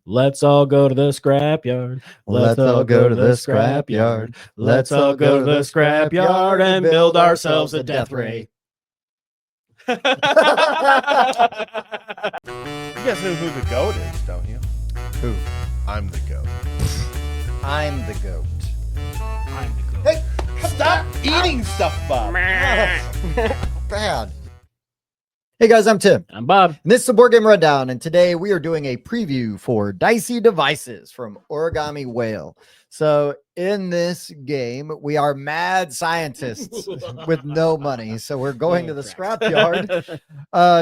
Let's all go to the scrapyard. Let's all go to the scrapyard. Let's all go to the scrapyard and build ourselves a death ray. You guys know who the goat is, don't you? Who? I'm the goat. I'm the goat. I'm the goat. Hey, stop eating stuff, Bob. Bad. Hey guys, I'm Tim. I'm Bob. And this is the Board Game Rundown, and today we are doing a preview for Dicey Devices from Origami Whale. So in this game, we are mad scientists with no money. So we're going to the scrapyard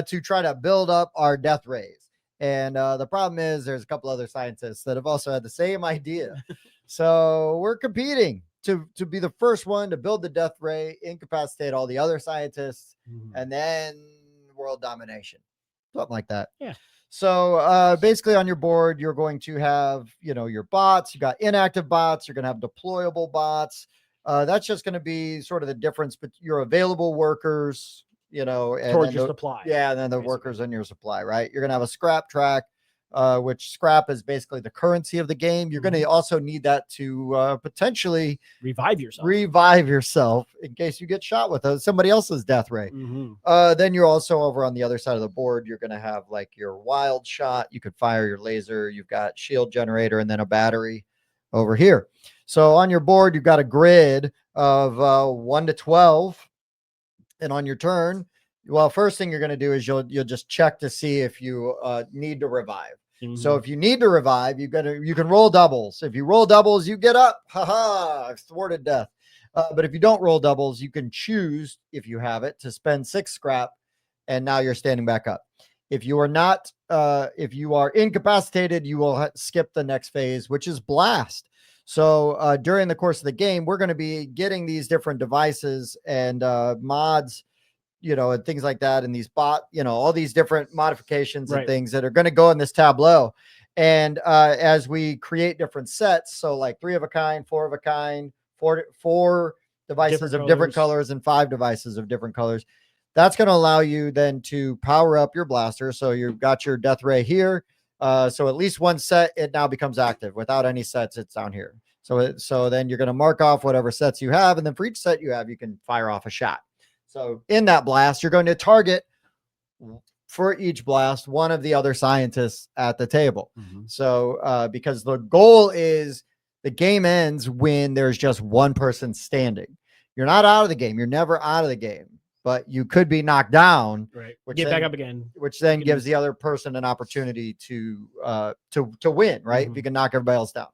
to try to build up our death rays. And the problem is there's a couple other scientists that have also had the same idea. So we're competing to be the first one to build the death ray, incapacitate all the other scientists, and then world domination, something like that. Yeah. So basically on your board, you're going to have, your bots. You got inactive bots. You're going to have deployable bots. That's just going to be sort of the difference, but your available workers, and towards your supply. Yeah. And then the basically. workers in your supply, right? You're going to have a scrap track, which scrap is basically the currency of the game. You're going to also need that to potentially revive yourself in case you get shot with somebody else's death ray. Then you're also over on the other side of the board. You're going to have like your wild shot. You could fire your laser. You've got shield generator and then a battery over here. So on your board, you've got a grid of 1 to 12. And on your turn, well, first thing you're going to do is you'll just check to see if you need to revive. So if you need to revive, you can roll doubles. If you roll doubles, you get up. I've thwarted death. But if you don't roll doubles, you can choose, if you have it, to spend 6 scrap, and now you're standing back up. If you are not, if you are incapacitated, you will skip the next phase, which is blast. So during the course of the game, we're going to be getting these different devices and mods, and things like that, and these all these different modifications and things that are going to go in this tableau. And as we create different sets, so like 3 of a kind, 4 of a kind, four devices of different colors, and 5 devices of different colors, that's going to allow you then to power up your blaster. So you've got your death ray here. So at least one set, it now becomes active. Without any sets, it's down here. So then you're going to mark off whatever sets you have, and then for each set you have, you can fire off a shot. So in that blast, you're going to target, for each blast, one of the other scientists at the table. So because the goal is the game ends when there's just one person standing. You're not out of the game. You're never out of the game, but you could be knocked down. Which get back up again. Which then gives the other person an opportunity to win, right? If you can knock everybody else down.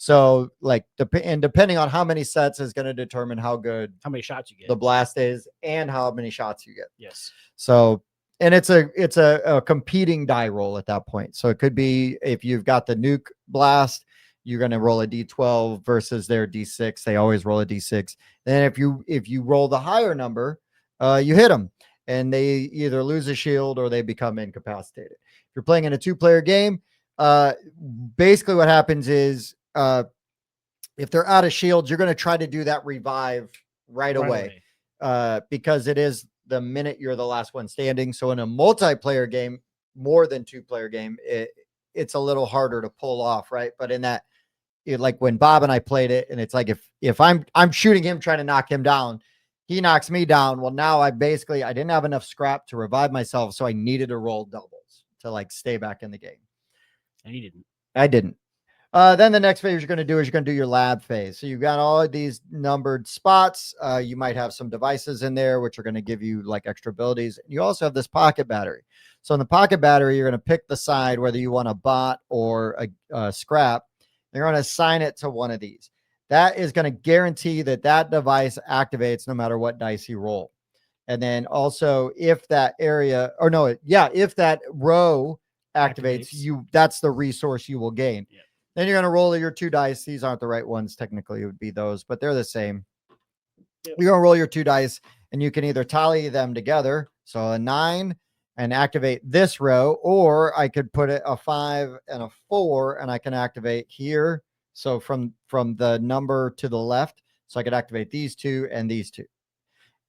So depending on how many sets is going to determine how many shots you get, the blast is, and how many shots you get. Yes. So, and it's a competing die roll at that point. So it could be, if you've got the nuke blast, you're going to roll a D12 versus their D6. They always roll a D6. Then if you roll the higher number, you hit them, and they either lose a shield or they become incapacitated. If you're playing in a 2-player game, basically what happens is, if they're out of shields, you're going to try to do that revive right away. Because it is the minute you're the last one standing. So in a multiplayer game, more than 2-player game, it's a little harder to pull off, right? But in that, like when Bob and I played it, and it's like if I'm shooting him, trying to knock him down, he knocks me down. Well, now I didn't have enough scrap to revive myself, so I needed to roll doubles to stay back in the game. And you didn't. I didn't. Then the next phase you're going to do is you're going to do your lab phase. So you've got all of these numbered spots. You might have some devices in there, which are going to give you extra abilities. You also have this pocket battery. So in the pocket battery, you're going to pick the side, whether you want a bot or a scrap. You're going to assign it to one of these. That is going to guarantee that device activates no matter what dice you roll. And then also if that if that row activates, that's the resource you will gain. Yeah. Then you're going to roll your 2 dice. These aren't the right ones. Technically, it would be those, but they're the same. Yep. You're going to roll your 2 dice, and you can either tally them together. So a 9 and activate this row, or I could put a 5 and a 4, and I can activate here. So from the number to the left, so I could activate these 2 and these 2.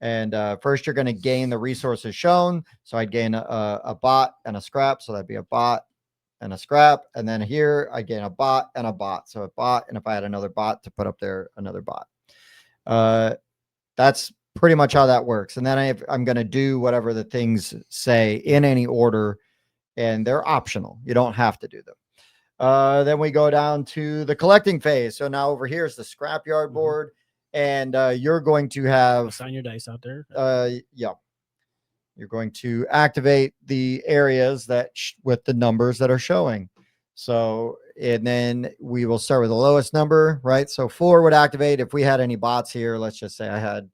And first, you're going to gain the resources shown. So I'd gain a bot and a scrap. So that'd be a bot and a scrap. And then here I gain a bot and a bot. So a bot, and if I had another bot to put up there, another bot. That's pretty much how that works. And then I'm going to do whatever the things say in any order, and they're optional. You don't have to do them. Then we go down to the collecting phase. So now over here is the scrapyard board, and you're going to have assign your dice out there. Yeah, you're going to activate the areas that with the numbers that are showing. So, and then we will start with the lowest number, right? So 4 would activate if we had any bots here. Let's just say I had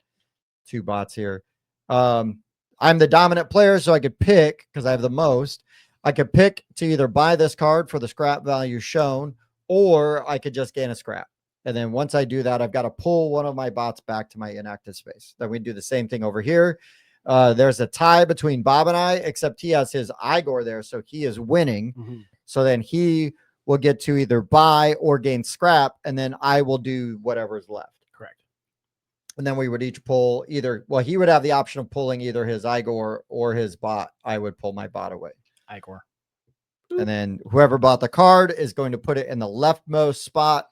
2 bots here. I'm the dominant player, so I could pick, because I have the most. I could pick to either buy this card for the scrap value shown, or I could just gain a scrap. And then once I do that, I've got to pull one of my bots back to my inactive space. Then we do the same thing over here. There's a tie between Bob and I, except he has his Igor there, so he is winning. So then he will get to either buy or gain scrap, and then I will do whatever's left. Correct. And then we would each pull either, well, he would have the option of pulling either his Igor or his bot. I would pull my bot away. Igor. And then whoever bought the card is going to put it in the leftmost spot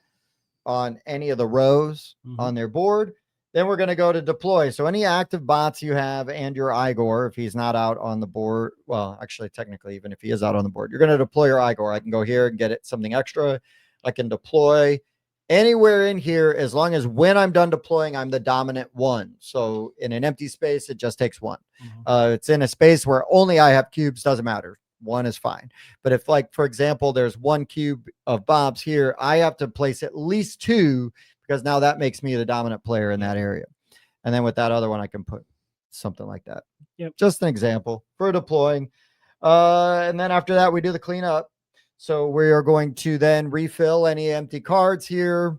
on any of the rows on their board. Then we're going to go to deploy. So any active bots you have and your Igor, if he's not out on the board, well, actually, technically, even if he is out on the board, you're going to deploy your Igor. I can go here and get it something extra. I can deploy anywhere in here, as long as when I'm done deploying, I'm the dominant one. So in an empty space, it just takes 1. It's in a space where only I have cubes, doesn't matter. 1 is fine. But if, like, for example, there's 1 cube of Bob's here, I have to place at least 2, because now that makes me the dominant player in that area. And then with that other one, I can put something like that. Yep. Just an example for deploying. And then after that, we do the cleanup. So we are going to then refill any empty cards here.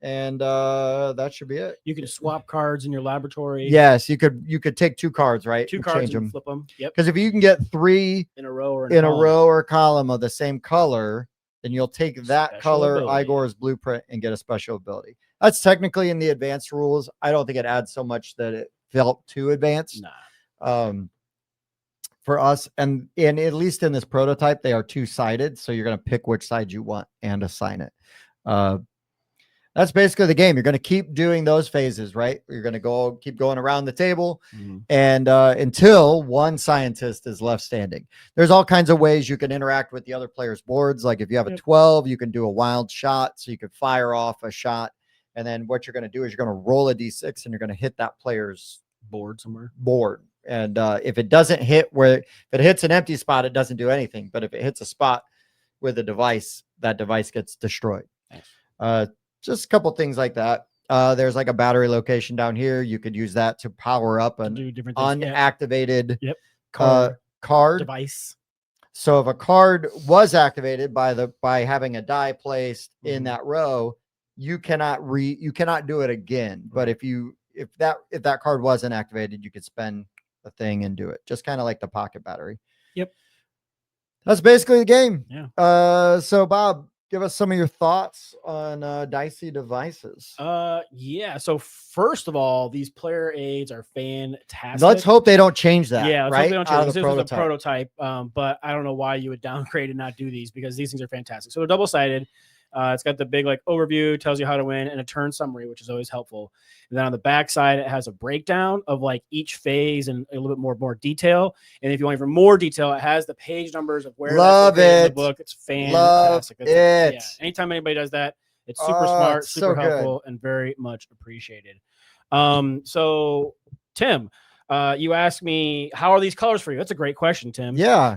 And that should be it. You can swap cards in your laboratory. Yes, you could take 2 cards, right? 2 cards change and them. flip them. Yep. Because if you can get 3 in a row or in a row or column of the same color, then you'll take that Special color, ability. Igor's blueprint, and get a special ability. That's technically in the advanced rules. I don't think it adds so much that it felt too advanced. Nah. For us, and at least in this prototype, they are 2-sided, so you're going to pick which side you want and assign it. That's basically the game. You're going to keep doing those phases, right? You're going to keep going around the table, and until one scientist is left standing. There's all kinds of ways you can interact with the other players' boards. Like if you have a 12, you can do a wild shot, so you could fire off a shot, and then what you're going to do is you're going to roll a d6, and you're going to hit that player's board somewhere. And if it doesn't hit if it hits an empty spot, it doesn't do anything. But if it hits a spot with a device, that device gets destroyed. Nice. Just a couple things like that. There's like a battery location down here. You could use that to power up an Do different things. unactivated Card card device. So if a card was activated by having a die placed in that row, you cannot do it again. But if that card wasn't activated, you could spend a thing and do it. Just kind of like the pocket battery. Yep. That's basically the game. Yeah. So Bob, give us some of your thoughts on Dicey Devices. Yeah. So first of all, these player aids are fantastic. Let's hope they don't change that. Yeah, let's right? hope they don't change. This is a prototype. but I don't know why you would downgrade and not do these, because these things are fantastic. So they're double-sided. It's got the big overview, tells you how to win, and a turn summary, which is always helpful. And then on the back side, it has a breakdown of each phase and a little bit more detail. And if you want even more detail, it has the page numbers of where Love that's in it. the book. It's fantastic. Love it. Yeah. Anytime anybody does that, it's super smart, super helpful, and very much appreciated. So Tim, you asked me, how are these colors for you? That's a great question, Tim. Yeah.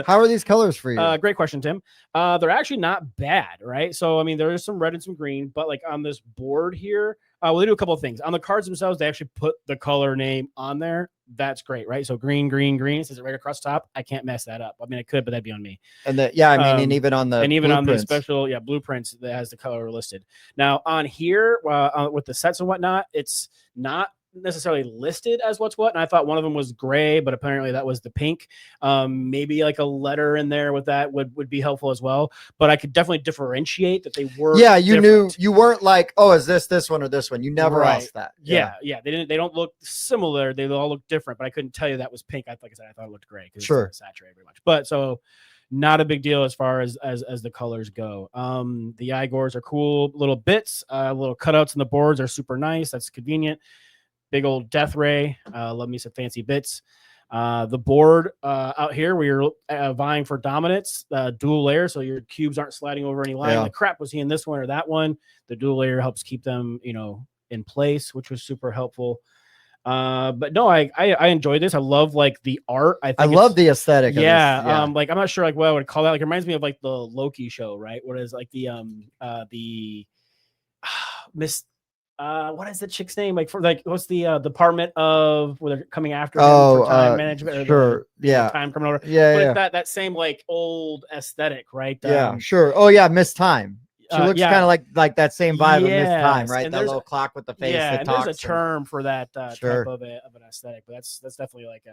How are these colors for you? Great question, Tim. They're actually not bad, right? So, I mean, there is some red and some green, but on this board here, they do a couple of things. On the cards themselves, they actually put the color name on there. That's great, right? So green, green, green. It says it right across the top. I can't mess that up. I mean, I could, but that'd be on me. And and even on the on the special blueprints that has the color listed. Now on here with the sets and whatnot, it's not necessarily listed as what's what, and I thought one of them was gray, but apparently that was the pink. Maybe a letter in there with that would be helpful as well, but I could definitely differentiate that they were knew you weren't is this one or this one. You never asked that. Yeah, they don't look similar, they all look different, but I couldn't tell you that was pink. Like I said, I thought it looked gray because it's not saturated very much. But so not a big deal as far as the colors go. The Igors are cool little bits, little cutouts in the boards are super nice. That's convenient. Big old death ray. Love me some fancy bits. The board out here, we're vying for dominance, dual layer, so your cubes aren't sliding over any line. Like crap, was he in this one or that one? The dual layer helps keep them, in place, which was super helpful. But no, I enjoyed this. I love like the art. I love the aesthetic. Yeah, of this. like I'm not sure like what I would call that. Like it reminds me of like the Loki show, right? What is like the Miss what is the chick's name? Like for like what's the department of where they're coming after him for time management? Or sure, time coming over. Yeah, but yeah. It's that same like old aesthetic, right? Yeah, sure. Oh yeah, Miss Time. She looks kind of like that same vibe of Miss Time, right? That little clock with the face. Yeah, that and talks there's a term for that type sure. of an aesthetic, but that's definitely like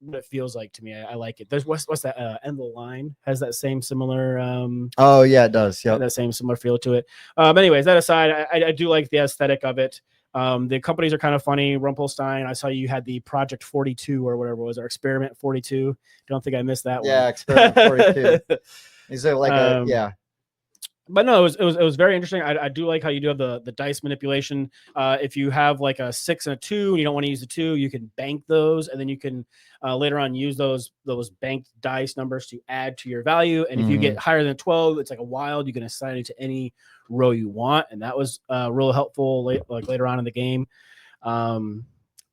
what it feels like to me. I like it. There's what's that End the Line has that same similar oh yeah, it does. Yeah, that same similar feel to it. But anyways, that aside, I do like the aesthetic of it. The companies are kind of funny. Rumpelstein, I saw you had the Project 42 or whatever it was, or Experiment 42. Don't think I missed that one. Yeah, Experiment 42. Is it like yeah. But no, it was very interesting. I do like how you do have the dice manipulation. If you have like a 6 and a 2 and you don't want to use the 2, you can bank those, and then you can later on use those banked dice numbers to add to your value. And if you get higher than 12, it's like a wild. You can assign it to any row you want, and that was real helpful later on in the game.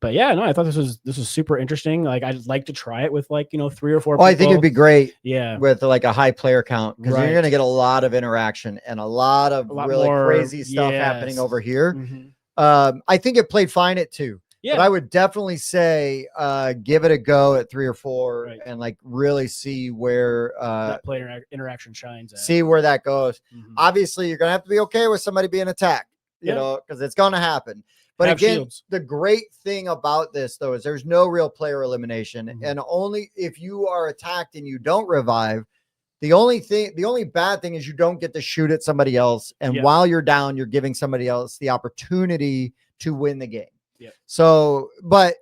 But yeah, no, I thought this was super interesting. Like I'd like to try it with like 3 or 4 people. I think it'd be great. Yeah, with like a high player count, because you're gonna get a lot of interaction and a lot of really crazy stuff happening over here. I think it played fine at 2. Yeah, but I would definitely say give it a go at 3 or 4 and like really see where that player interaction shines at. See where that goes. Obviously, you're gonna have to be okay with somebody being attacked, you know, because it's gonna happen. But again, shields. The great thing about this, though, is there's no real player elimination. And only if you are attacked and you don't revive, the only bad thing is you don't get to shoot at somebody else. And while you're down, you're giving somebody else the opportunity to win the game. So, but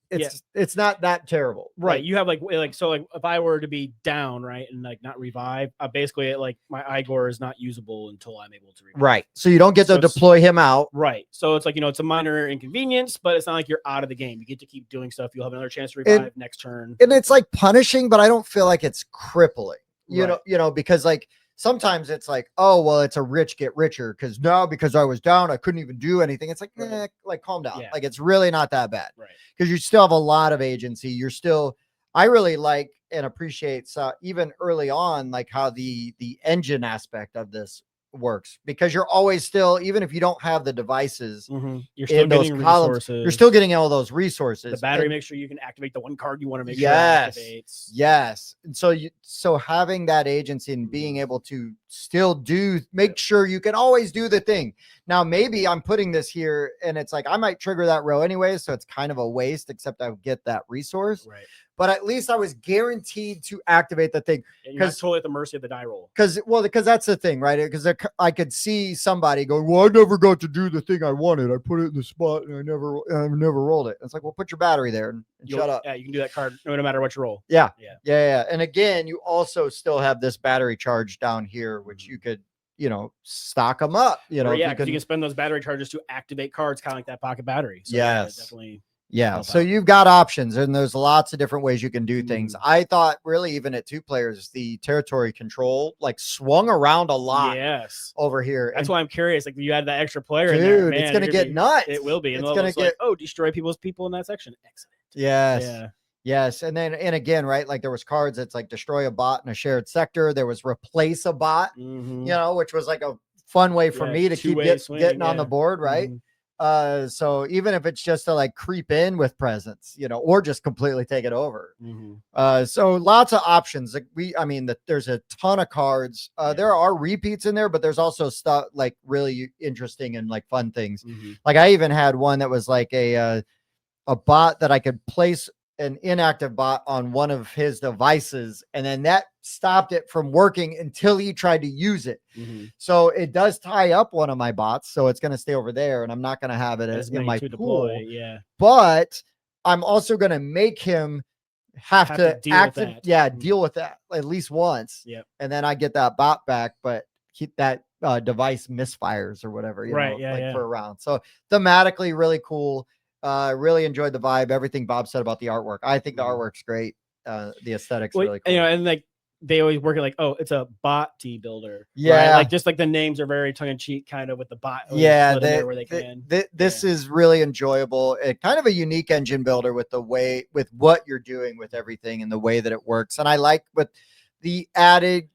it's not that terrible, right? You have like so like if I were to be down, right, and like not revive, basically like my Igor is not usable until I'm able to revive. Right. So you don't get to deploy him out. Right. So it's like it's a minor inconvenience, but it's not like you're out of the game. You get to keep doing stuff. You'll have another chance to revive next turn. And it's like punishing, but I don't feel like it's crippling. You know, because like sometimes it's like, oh well, it's a rich get richer because I was down, I couldn't even do anything. It's like, like calm down. Like it's really not that bad. Right. Because you still have a lot of agency. I really like and appreciate even early on, like how the engine aspect of this works, because you're always still, even if you don't have the devices you're still getting resources. You're still getting all those resources. The battery makes sure you can activate the one card you want to make sure it activates. Yes. And so having that agency and being able to still make sure you can always do the thing. Now, maybe I'm putting this here and it's like, I might trigger that row anyway. So it's kind of a waste, except I get that resource. Right. But at least I was guaranteed to activate the thing. You're not totally at the mercy of the die roll. Because that's the thing, right? Because I could see somebody going, well, I never got to do the thing I wanted. I put it in the spot and I never rolled it. It's like, well, put your battery there and shut up. Yeah, you can do that card no matter what you roll. Yeah. And again, you also still have this battery charge down here, which you could, stock them up. Because you can spend those battery charges to activate cards, kind of like that pocket battery. So definitely. Yeah, so you've got options, and there's lots of different ways you can do things. I thought really even at 2 players, the territory control like swung around a lot. Yes, over here. That's why I'm curious. Like you had that extra player, dude, in there, man, it's gonna get nuts. It will be. And it's gonna get destroy people in that section. Excellent. Yes. Yeah. Yes, and again, right? Like there was cards that's like destroy a bot in a shared sector. There was replace a bot, which was like a fun way for me to keep getting on the board, right? So even if it's just to like creep in with presence, or just completely take it over. So lots of options. Like there's a ton of cards. There are repeats in there, but there's also stuff like really interesting and like fun things. Like I even had one that was like a bot that I could place an inactive bot on one of his devices, and then that stopped it from working until he tried to use it. So it does tie up one of my bots, so it's going to stay over there, and I'm not going to have it in my pool. Yeah, but I'm also going to make him have Have to to deal with that. Mhm. deal with that at least once. Yep. And then I get that bot back, but keep that device misfires or whatever, you Right, know, yeah, like yeah. for a round. So thematically really cool. Really enjoyed the vibe, everything Bob said about the artwork. I think the Mhm. artwork's great. The aesthetics Well, really cool. you know, and like they always work it like, oh, it's a bot T builder. Right? Yeah. Like just like the names are very tongue in cheek, kind of with the bot. Yeah, split in there where they can. this is really enjoyable. It kind of a unique engine builder with the way with what you're doing with everything and the way that it works. And I like with the added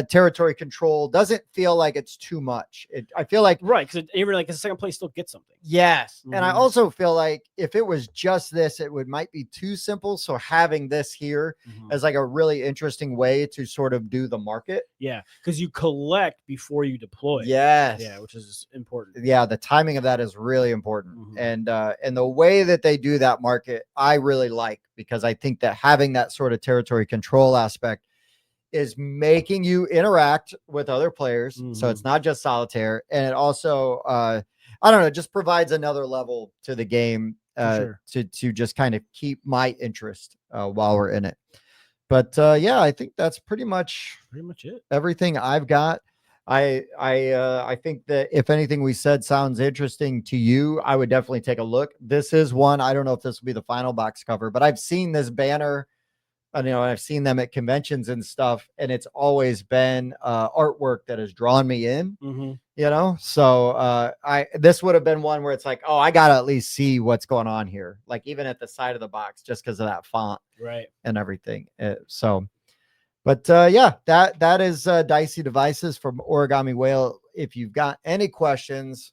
territory control doesn't feel like it's too much. I feel like Right, because even like the second place still gets something. yes. And I Mhm. also feel like if it was just this, it might be too simple. So having this here Mhm. as like a really interesting way to sort of do the market. Yeah, because you collect before you deploy. Yes. Yeah, which is important. Yeah, the timing of that is really important. Mhm. And the way that they do that market, I really like, because I think that having that sort of territory control aspect is making you interact with other players. So it's Mhm. not just solitaire. And it also I don't know, just provides another level to the game For sure. to just kind of keep my interest while we're in it. But yeah, I think that's pretty much it. everything I've got. I think that if anything we said sounds interesting to you, I would definitely take a look. This is one, I don't know if this will be the final box cover, but I've seen this banner, and you know, I've seen them at conventions and stuff, and it's always been artwork that has drawn me in. Mhm. You know, so this would have been one where it's like, oh, I gotta at least see what's going on here, like even at the side of the box, just because of that font Right. and everything. So but yeah, that is Dicey Devices from Origami Whale. If you've got any questions,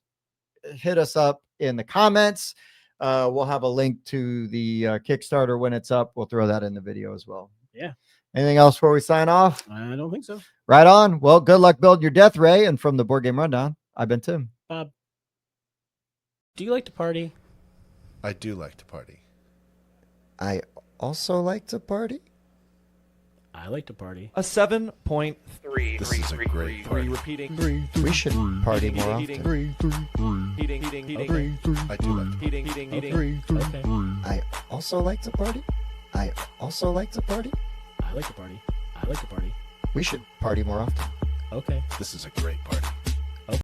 hit us up in the comments. We'll have a link to the Kickstarter when it's up. We'll throw that in the video as well. Yeah. Anything else before we sign off? I don't think so. Right on. Well, good luck building your Death Ray. And from the Board Game Rundown, I've been Tim. Bob, do you like to party? I do like to party. I also like to party. I like to party. A 7.3. This is a great party. Repeating. We should party more often. Heating. I do like to Heating. Okay. I also like to party. I also like to party. I like to party. I like to party. We should party more often. Okay. This is a great party.